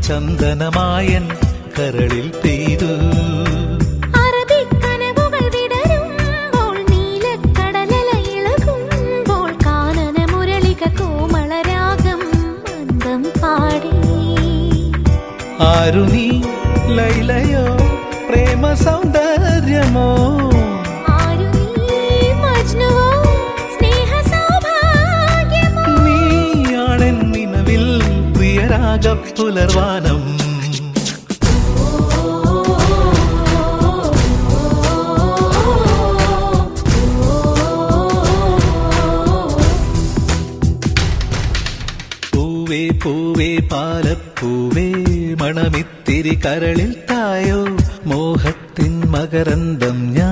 ചന്ദനമായൻ കരളിൽ പെയ്തു. അറബിക്കനവുകൾ വിടരുമ്പോൾ നീലക്കടലല ഇളകുമ്പോൾ കാനന മുരളിക കോമളരാഗം മന്ദം പാടി. ആരു നീ ലൈലയോ പ്രേമ സൗന്ദര്യമോ, ആരു നീ മജ്നുവോ സ്നേഹ സൗഭാഗ്യമോ, നീയാണെൻ നിലവിൽ പ്രിയരാഗ പുലർവാനം. പൂവേ പൂവേ പാലപ്പൂവേ മണമിത്തിരി കരളിൽ തായോ, മോഹത്തിൻ മകരന്തം ഞാൻ.